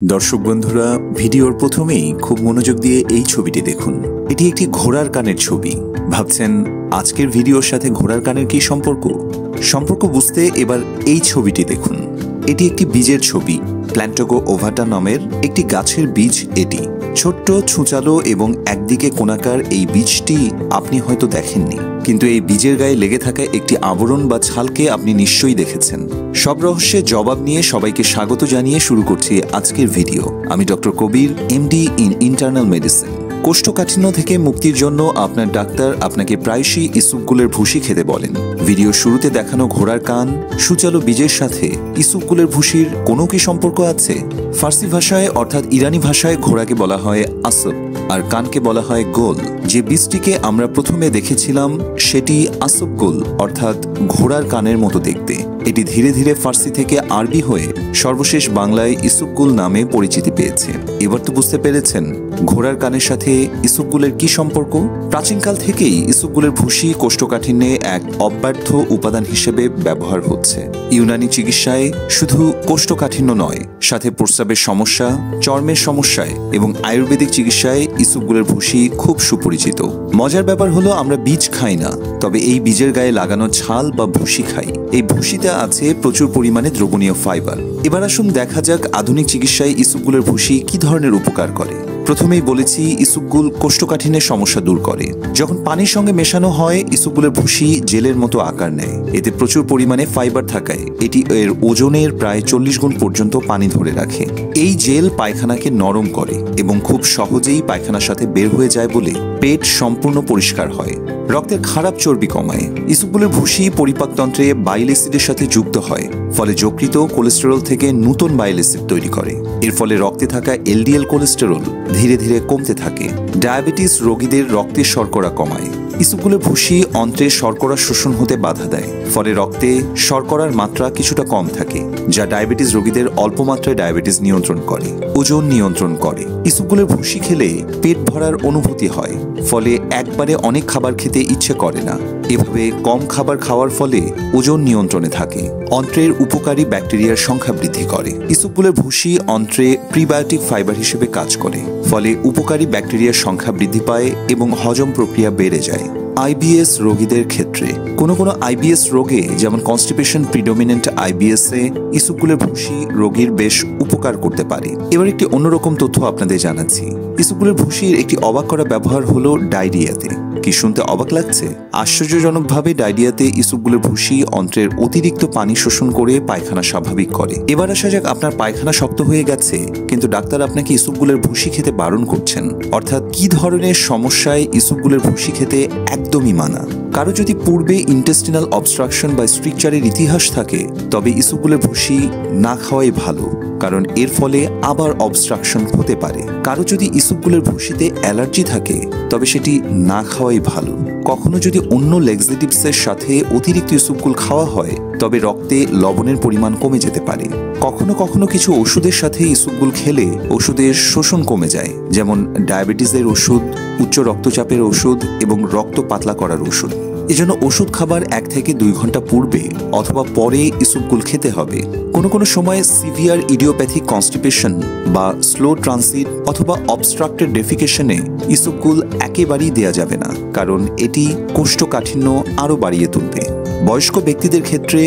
দর্শক বন্ধুরা, ভিডিওর প্রথমেই খুব মনোযোগ দিয়ে এই ছবিটি দেখুন। এটি একটি ঘোড়ার কানের ছবি। ভাবছেন আজকের ভিডিওর সাথে ঘোড়ার কানের কি সম্পর্ক বুঝতে এবার এই ছবিটি দেখুন। এটি একটি বীজের ছবি। প্ল্যান্টাগো ওভাটা নামের একটি গাছের বীজ এটি। ছোট্ট, ছুঁচালো এবং একদিকে কোণাকার এই বীজটি আপনি হয়তো দেখেননি, কিন্তু এই বীজের গায়ে লেগে থাকা একটি আবরণ বা ছালকে আপনি নিশ্চয়ই দেখেছেন। সব রহস্যের জবাব নিয়ে সবাইকে স্বাগত জানিয়ে শুরু করছি আজকের ভিডিও। আমি doctor Kabir, MD in internal medicine. কোষ্ঠকাঠিন্য থেকে মুক্তির জন্য আপনার ডাক্তার আপনাকে প্রায়শই ইসুপগুলের ভুসি খেতে বলেন। ভিডিও শুরুতে দেখানো ঘোড়ার কান, সুচালো বীজের সাথে ইসুপগুলের ভুসির কোনো কি সম্পর্ক আছে? ফার্সি ভাষায় অর্থাৎ ইরানি ভাষায় ঘোড়াকে বলা হয় আসব আর কানকে বলা হয় গোল। যে বীজটিকে আমরা প্রথমে দেখেছিলাম সেটি আসব গোল অর্থাৎ ঘোড়ার কানের মতো দেখতে। এটি ধীরে ধীরে ফার্সি থেকে আরবি হয়ে সর্বশেষ বাংলায় ইসুপগুল নামে পরিচিতি পেয়েছে। এবার তো বুঝতে পেরেছেন ঘোড়ার কানের সাথে ইসুপগুলের কি সম্পর্ক। প্রাচীনকাল থেকেই ইসুপগুলের ভুসি কোষ্ঠকাঠিন্যে এক অব্যর্থ উপাদান হিসেবে ব্যবহার হচ্ছে। ইউনানি চিকিৎসায় শুধু কোষ্ঠকাঠিন্য নয়, সাথে প্রস্রাবের সমস্যা, চর্মের সমস্যায় এবং আয়ুর্বেদিক চিকিৎসায় ইসুপগুলের ভুসি খুব সুপরিচিত। মজার ব্যাপার হলো আমরা বীজ খাই না, তবে এই বীজের গায়ে লাগানো ছাল বা ভুসি খাই। এই ভুসিতে আছে প্রচুর পরিমাণে দ্রবণীয় ফাইবার। এবার আসুন দেখা যাক আধুনিক চিকিৎসায় ইসুপগুলের ভুসি কি ধরনের উপকার করে। প্রথমেই বলেছি ইসুপগুল কোষ্ঠকাঠিন্যের সমস্যা দূর করে। যখন পানির সঙ্গে মেশানো হয় ইসুপগুলের ভুসি জেলের মতো আকার নেয়। এতে প্রচুর পরিমাণে ফাইবার থাকায় এটি এর ওজনের প্রায় 40 গুণ পর্যন্ত পানি ধরে রাখে। এই জেল পায়খানাকে নরম করে এবং খুব সহজেই পায়খানার সাথে বের হয়ে যায় বলে পেট সম্পূর্ণ পরিষ্কার হয়। রক্তের খারাপ চর্বি কমায়। ইসুপগুলের ভুসি পরিপাকতন্ত্রে বাইল অ্যাসিডের সাথে যুক্ত হয়, ফলে যকৃত কোলেস্টেরল থেকে নতুন বাইল অ্যাসিড তৈরি করে। এর ফলে রক্তে থাকা এলডিএল কোলেস্টেরল ধীরে ধীরে কমতে থাকে। ডায়াবেটিস রোগীদের রক্তের শর্করা কমায়। ইসুপগুলের ভুসি অন্ত্রে শর্করা শোষণ হতে বাধা দেয়, ফলে রক্তে শর্করার মাত্রা কিছুটা কম থাকে, যা ডায়াবেটিস রোগীদের অল্প মাত্রায় ডায়াবেটিস নিয়ন্ত্রণ করে, ওজন নিয়ন্ত্রণ করে। ইসুপগুলের ভুসি খেলে পেট ভরার অনুভূতি হয়, ফলে একবারে অনেক খাবার খেতে ইচ্ছে করে না। এভাবে কম খাবার খাওয়ার ফলে ওজন নিয়ন্ত্রণে থাকে। অন্ত্রের উপকারী ব্যাকটেরিয়ার সংখ্যা বৃদ্ধি করে। ইসুপগুলের ভুসি অন্ত্রে প্রিবায়োটিক ফাইবার হিসেবে কাজ করে, ফলে উপকারী ব্যাকটেরিয়ার সংখ্যা বৃদ্ধি পায় এবং হজম প্রক্রিয়া বেড়ে যায়। আইবিএস রোগীদের ক্ষেত্রে কোনো আইবিএস রোগে, যেমন কনস্টিপেশন প্রিডোমিনেন্ট আইবিএস এ ইসুপগুলের ভুসি রোগীর বেশ উপকার করতে পারে। এবার একটি অন্যরকম তথ্য আপনাদের জানাচ্ছি। ইসুপগুলের ভুসির একটি অবাক করা ব্যবহার হলো ডায়রিয়াতে। কি শুনতে অবাক লাগছে? আশ্চর্যজনকভাবে ডায়রিয়াতে ইসুপগুলের ভুসি অন্ত্রের অতিরিক্ত পানি শোষণ করে পায়খানা স্বাভাবিক করে। এবার আসা যাক, আপনার পায়খানা শক্ত হয়ে গেছে কিন্তু ডাক্তার আপনাকে ইসুপগুলের ভুসি খেতে বারণ করছেন, অর্থাৎ কি ধরনের সমস্যায় ইসুপগুলের ভুসি খেতে একদমই মানা। কারো যদি পূর্বে ইন্টেস্টিনাল অবস্ট্রাকশন বা স্ট্রিকচারের ইতিহাস থাকে তবে ইসুপগুলের ভুসি না খাওয়াই ভালো, কারণ এর ফলে আবার অবস্ট্রাকশন হতে পারে। কারো যদি ইসুপগুলের ভুসিতে অ্যালার্জি থাকে তবে সেটি না খাওয়াই ভালো। কখনো যদি অন্য লেক্সেটিভসের সাথে অতিরিক্ত ইসুপগুল খাওয়া হয় তবে রক্তে লবণের পরিমাণ কমে যেতে পারে। কখনো কখনো কিছু ওষুধের সাথে ইসুপগুল খেলে ওষুধের শোষণ কমে যায়, যেমন ডায়াবেটিসের ওষুধ, উচ্চ রক্তচাপের ওষুধ এবং রক্ত পাতলা করার ওষুধ। এজন্য ওষুধ খাবার 1 থেকে 2 ঘন্টা পূর্বে অথবা পরে ইসুপগুল খেতে হবে। কোনো সময় সিভিয়ার ইডিওপ্যাথিক কনস্টিপেশন বা স্লো ট্রানজিট অথবা অবস্ট্রাক্টেড ডেফিকেশনে ইসুপগুল একেবারেই দেয়া যাবে না, কারণ এটি কোষ্ঠকাঠিন্য আরও বাড়িয়ে তুলবে। বয়স্ক ব্যক্তিদের ক্ষেত্রে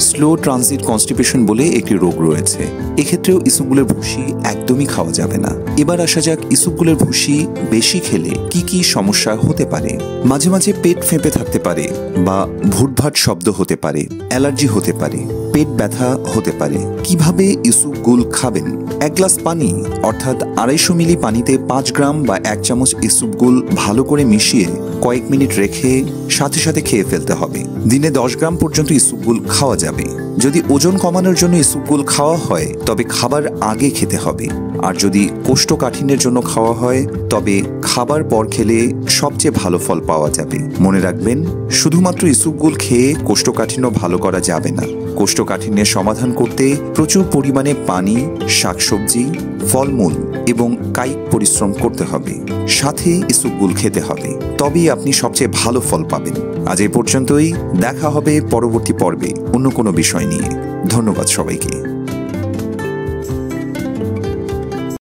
স্লো ট্রানজিট কনস্টিপেশন বলে একটি রোগ রয়েছে। এক্ষেত্রেও ইসুপগুলের ভুসি একদমই খাওয়া যাবে না। এবার আসা যাক ইসুপগুলের ভুসি বেশি খেলে কি কি সমস্যা হতে পারে। মাঝে মাঝে পেট ফেঁপে থাকতে পারে বা ভুটভাট শব্দ হতে পারে, অ্যালার্জি হতে পারে, পেট ব্যথা হতে পারে। কিভাবে ইসুপগুল খাবেন? 1 গ্লাস পানি অর্থাৎ 250 মিলি পানিতে 5 গ্রাম বা 1 চামচ ইসুপগুল ভালো করে মিশিয়ে কয়েক মিনিট রেখে সাথে সাথে খেয়ে ফেলতে হবে। দিনে 10 গ্রাম পর্যন্ত ইসুপগুল খাওয়া যাবে। যদি ওজন কমানোর জন্য ইসুপগুল খাওয়া হয় তবে খাবার আগে খেতে হবে, আর যদি কোষ্ঠকাঠিন্যের জন্য খাওয়া হয় তবে খাবার পর খেলে সবচেয়ে ভালো ফল পাওয়া যাবে। মনে রাখবেন, শুধুমাত্র ইসুপগুল খেয়ে কোষ্ঠকাঠিন্য ভালো করা যাবে না। কোষ্ঠকাঠিন্যের সমাধান করতে প্রচুর পরিমাণে পানি, শাকসবজি, ফলমূল এবং কায়িক পরিশ্রম করতে হবে, সাথে ইসুপগুল খেতে হবে। তবেই আপনি সবচেয়ে ভালো ফল পাবেন। আজ এই পর্যন্তই। দেখা হবে পরবর্তী পর্বে অন্য কোনো বিষয় নিয়ে। ধন্যবাদ সবাইকে।